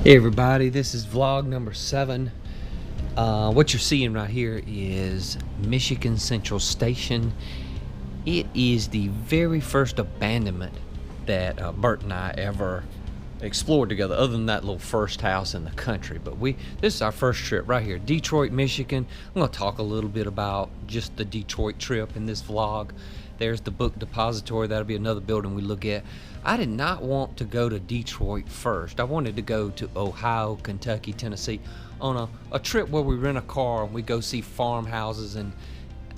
Hey everybody, this is vlog number 7. What you're seeing right here is Michigan Central Station. It is the very first abandonment that Burt and I ever explored together, other than that little first house in the country. But this is our first trip right here, Detroit, Michigan. I'm going to talk a little bit about just the Detroit trip in this vlog. There's the book depository. That'll be another building we look at. I did not want to go to Detroit first. I wanted to go to Ohio, Kentucky, Tennessee on a trip where we rent a car and we go see farmhouses and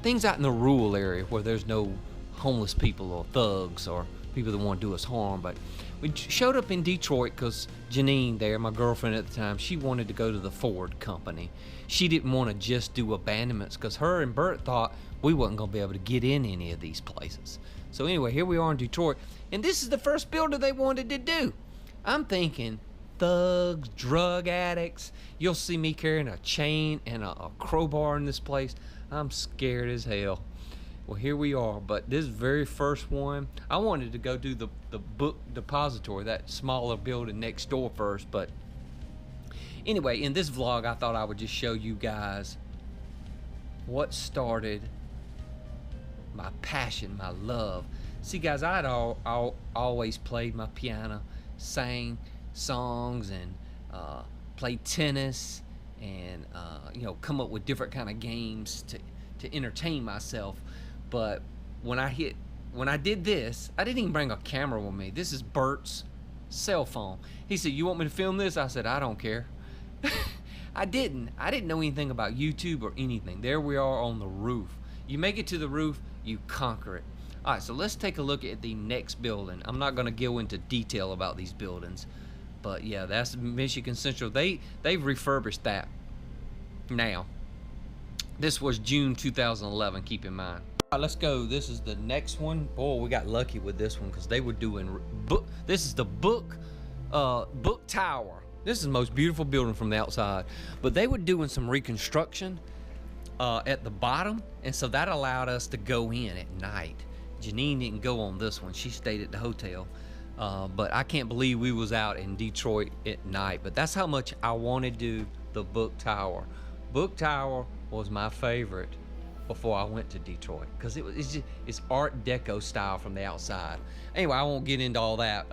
things out in the rural area where there's no homeless people or thugs or people that want to do us harm. But we showed up in Detroit because Jeanine there, my girlfriend at the time, she wanted to go to the Ford company. She didn't want to just do abandonments because her and Burt thought we wasn't going to be able to get in any of these places. So anyway, here we are in Detroit, and this is the first building they wanted to do. I'm thinking thugs, drug addicts. You'll see me carrying a chain and a crowbar in this place. I'm scared as hell. Well, here we are, but this very first one, I wanted to go do the book depository, that smaller building next door first, but anyway, in this vlog, I thought I would just show you guys what started my passion, my love. See, guys, I'd always played my piano, sang songs, and played tennis, and come up with different kind of games to entertain myself. But when I did this, I didn't even bring a camera with me. This is Burt's cell phone. He said, "You want me to film this?" I said, "I don't care." I didn't know anything about YouTube or anything. There we are on the roof. You make it to the roof, you conquer it. All right, so let's take a look at the next building. I'm not going to go into detail about these buildings, but yeah, that's Michigan Central. They've refurbished that now. This was June 2011, keep in mind. All right, let's go. This is the next one. Boy, we got lucky with this one because they were doing book. This is the book tower. This is the most beautiful building from the outside, but they were doing some reconstruction at the bottom, and so that allowed us to go in at night. Jeanine didn't go on this one. She stayed at the hotel, but I can't believe we was out in Detroit at night. But that's how much I wanted to do the book tower. Book tower was my favorite before I went to Detroit because it's Art Deco style from the outside. Anyway, I won't get into all that,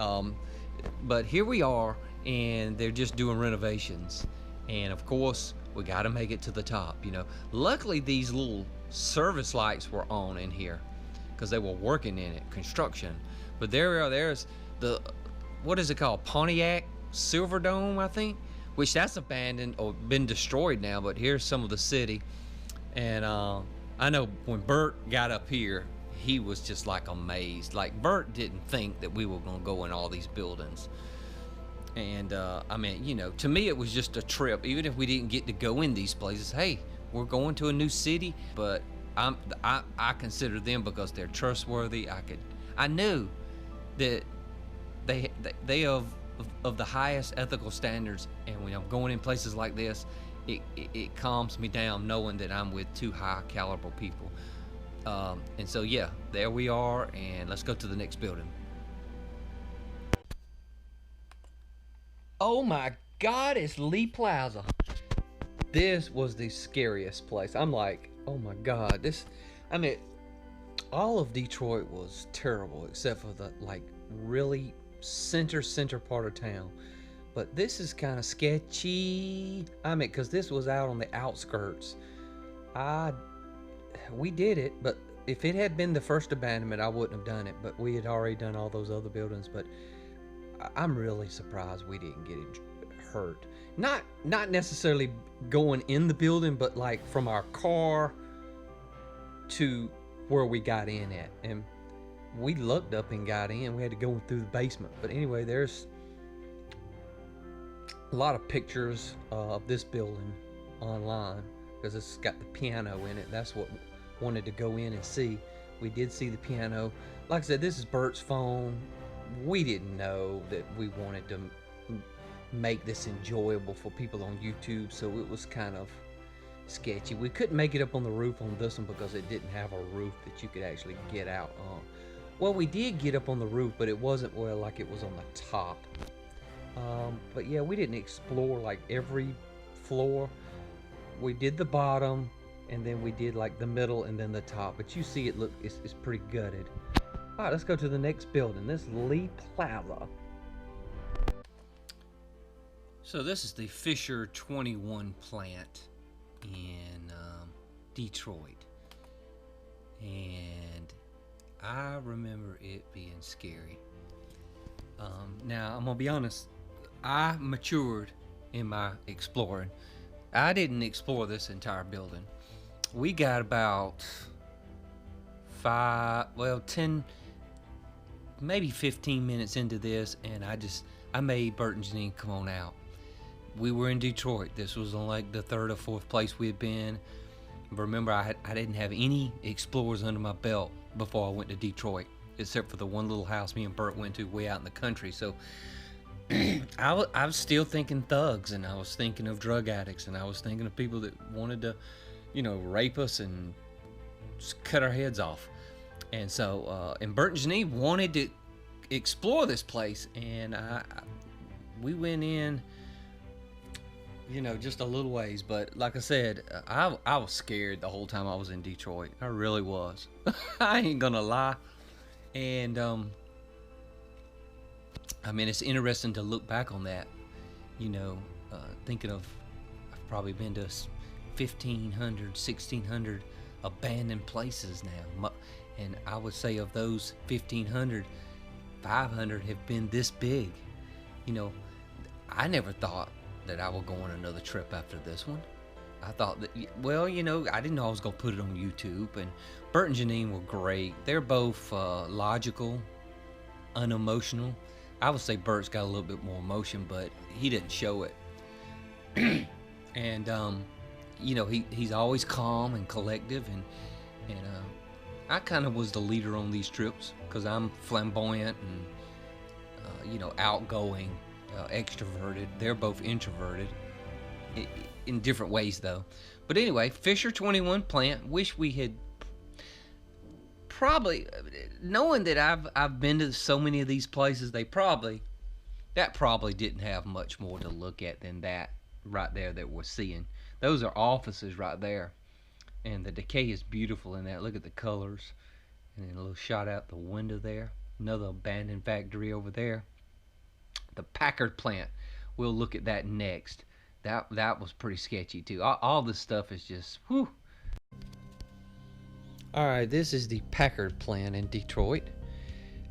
but here we are, and they're just doing renovations, and of course we got to make it to the top. Luckily these little service lights were on in here because they were working in it, construction. But there we are. There's the, what is it called, Pontiac Silverdome, I think, which that's abandoned or been destroyed now. But here's some of the city, and I know when Burt got up here, he was just like amazed. Like, Burt didn't think that we were gonna go in all these buildings. And I mean, to me it was just a trip. Even if we didn't get to go in these places, hey, we're going to a new city. But I consider them because they're trustworthy. I knew that they of the highest ethical standards, and when I'm going in places like this, it calms me down knowing that I'm with two high caliber people. And so yeah, there we are, and let's go to the next building. Oh my God, it's Lee Plaza. This was the scariest place. I'm like, oh my God, all of Detroit was terrible except for the really center part of town. But this is kind of sketchy. Because this was out on the outskirts. We did it, but if it had been the first abandonment, I wouldn't have done it. But we had already done all those other buildings. But I'm really surprised we didn't get hurt. Not necessarily going in the building, but like from our car to where we got in at. And we looked up and got in. We had to go through the basement. But anyway, there's a lot of pictures of this building online because it's got the piano in it. That's what we wanted to go in and see. We did see the piano. Like I said, this is Burt's phone. We didn't know that we wanted to make this enjoyable for people on YouTube, so it was kind of sketchy. We couldn't make it up on the roof on this one because it didn't have a roof that you could actually get out on. Well, we did get up on the roof, but it wasn't like it was on the top. But yeah, we didn't explore like every floor. We did the bottom, and then we did like the middle and then the top. But you see, it's pretty gutted. All right, let's go to the next building. This Lee Plaza. So this is the Fisher 21 plant in Detroit, and I remember it being scary. Now I'm gonna be honest, I matured in my exploring. I didn't explore this entire building. We got about 10, maybe 15 minutes into this, and I made Burt and Jeanine come on out. We were in Detroit. This was on like the third or fourth place we had been. Remember, I didn't have any explorers under my belt before I went to Detroit, except for the one little house me and Burt went to way out in the country. So I was still thinking thugs, and I was thinking of drug addicts, and I was thinking of people that wanted to, rape us and cut our heads off. And so, and Burt and Jeanine wanted to explore this place, and we went in, just a little ways. But like I said, I was scared the whole time I was in Detroit. I really was. I ain't gonna lie. And I mean, it's interesting to look back on that, thinking of, I've probably been to 1,500, 1,600 abandoned places now. And I would say of those 1,500, 500 have been this big. I never thought that I would go on another trip after this one. I thought that, I didn't know I was going to put it on YouTube. And Burt and Jeanine were great. They're both logical, unemotional. I would say Burt's got a little bit more emotion, but he didn't show it. And, he's always calm and collective. And I kind of was the leader on these trips because I'm flamboyant and, outgoing, extroverted. They're both introverted in different ways, though. But anyway, Fisher 21 plant. Wish we had probably, knowing that I've been to so many of these places, that probably didn't have much more to look at than that right there that we're seeing. Those are offices right there, and the Decay is beautiful in that. Look at the colors, and then a little shot out the window there. Another abandoned factory over there. The Packard plant. We'll look at that next. That was pretty sketchy too. All this stuff is just whew. All right, this is the Packard plant in Detroit.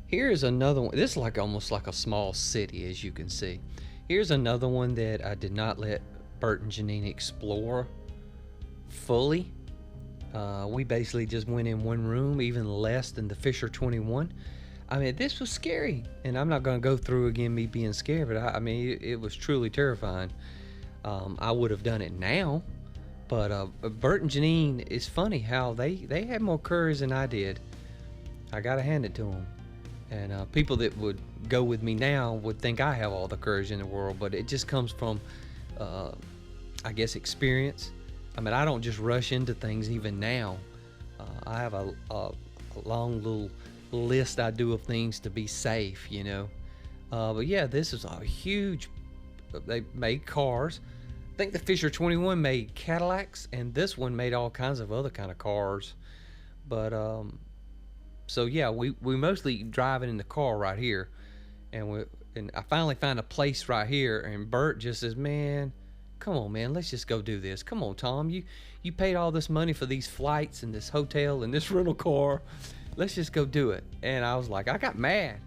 Here's another one. This is almost like a small city, as you can see. Here's another one that I did not let Burt and Jeanine explore fully. We basically just went in one room, even less than the Fisher 21. I mean, this was scary, and I'm not going to go through again me being scared, but I mean, it was truly terrifying. I would have done it now, but Burt and Jeanine, it's funny how they had more courage than I did. I got to hand it to them. And people that would go with me now would think I have all the courage in the world, but it just comes from, I guess, experience. I mean, I don't just rush into things even now. I have a long little list I do of things to be safe, but yeah, this is a huge, they made cars. I think the Fisher 21 made Cadillacs, and this one made all kinds of other kind of cars. But so yeah, we mostly driving in the car right here, and I finally found a place right here, and Burt just says, man, come on, man, let's just go do this. Come on, Tom, you paid all this money for these flights and this hotel and this rental car. Let's just go do it. And I was like, I got mad.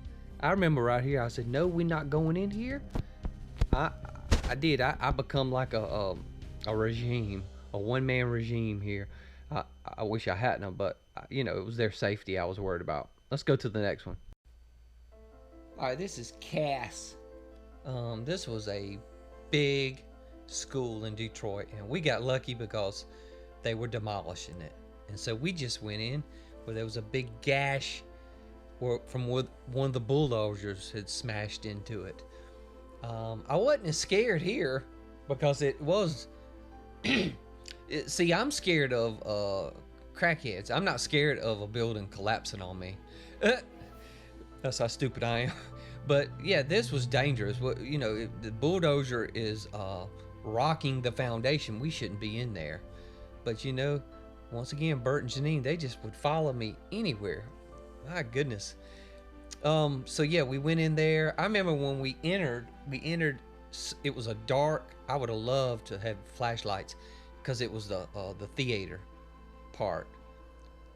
I remember right here, I said, no, we're not going in here. I did. I become like a regime, a one-man regime here. I wish I hadn't, but it was their safety I was worried about. Let's go to the next one. All right, this is Cass. This was a big school in Detroit, and we got lucky because they were demolishing it. And so we just went in where there was a big gash from where one of the bulldozers had smashed into it. I wasn't as scared here because it was see, I'm scared of crackheads. I'm not scared of a building collapsing on me. That's how stupid I am. But yeah, this was dangerous. You know, the bulldozer is rocking the foundation. We shouldn't be in there. But you know, once again, Burt and Jeanine, they just would follow me anywhere. My goodness. So yeah, we went in there. I remember when we entered, it was a dark, I would have loved to have flashlights because it was the theater part.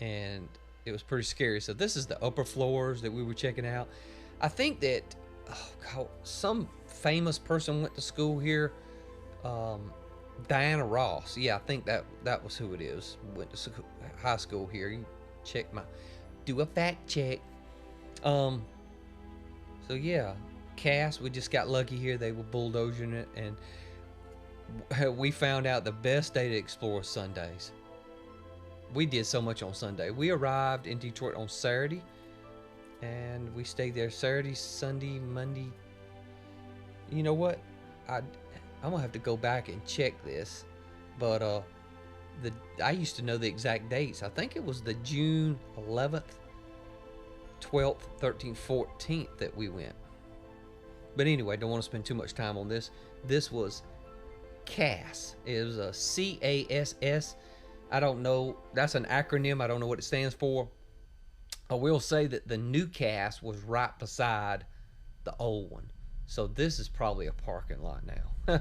And it was pretty scary. So this is the upper floors that we were checking out. I think that, oh God, some famous person went to school here. Diana Ross. Yeah, I think that was who it is. Went to high school here. You check do a fact check. So yeah, Cass, we just got lucky here. They were bulldozing it, and we found out the best day to explore is Sundays. We did so much on Sunday. We arrived in Detroit on Saturday, and we stayed there Saturday, Sunday, Monday. You know what? I'm gonna have to go back and check this, but I used to know the exact dates. I think it was the June 11th, 12th, 13th, 14th that we went. But anyway, don't want to spend too much time on this. This was CASS. It was a CASS. I don't know. That's an acronym. I don't know what it stands for. I will say that the new CASS was right beside the old one. So this is probably a parking lot now.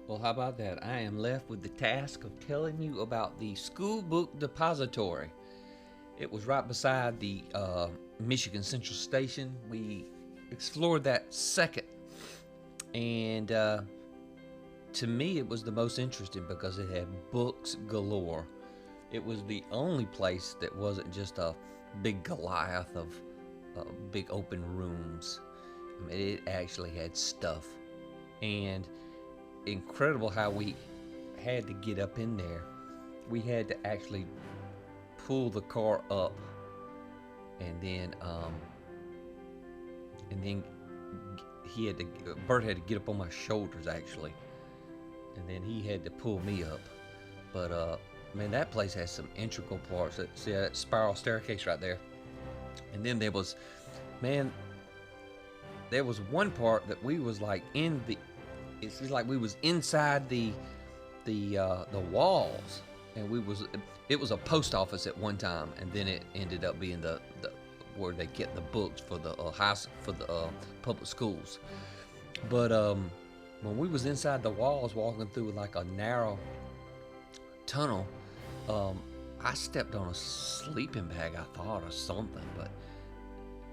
Well, how about that? I am left with the task of telling you about the school book depository. It was right beside the Michigan Central Station. We explored that second, and to me it was the most interesting because it had books galore. It was the only place that wasn't just a big Goliath of big open rooms. I mean, it actually had stuff, and incredible how we had to get up in there. We had to actually pull the car up, and then Bert had to get up on my shoulders actually, and then he had to pull me up. But man, that place has some integral parts. See that spiral staircase right there? And then there was one part that we was like it's like we was inside the walls, and it was a post office at one time, and then it ended up being the where they get the books for the public schools. But when we was inside the walls, walking through like a narrow tunnel, I stepped on a sleeping bag, I thought, or something. But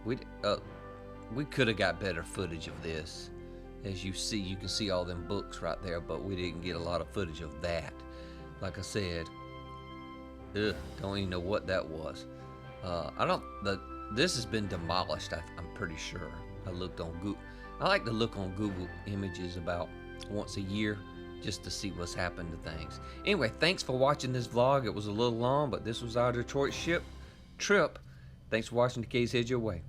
we could have got better footage of this. As you can see all them books right there, but we didn't get a lot of footage of that. Like I said, don't even know what that was. This has been demolished, I'm pretty sure. I looked on Google. I like to look on Google Images about once a year just to see what's happened to things. Anyway, thanks for watching this vlog. It was a little long, but this was our Detroit trip. Thanks for watching. Decay's head your way.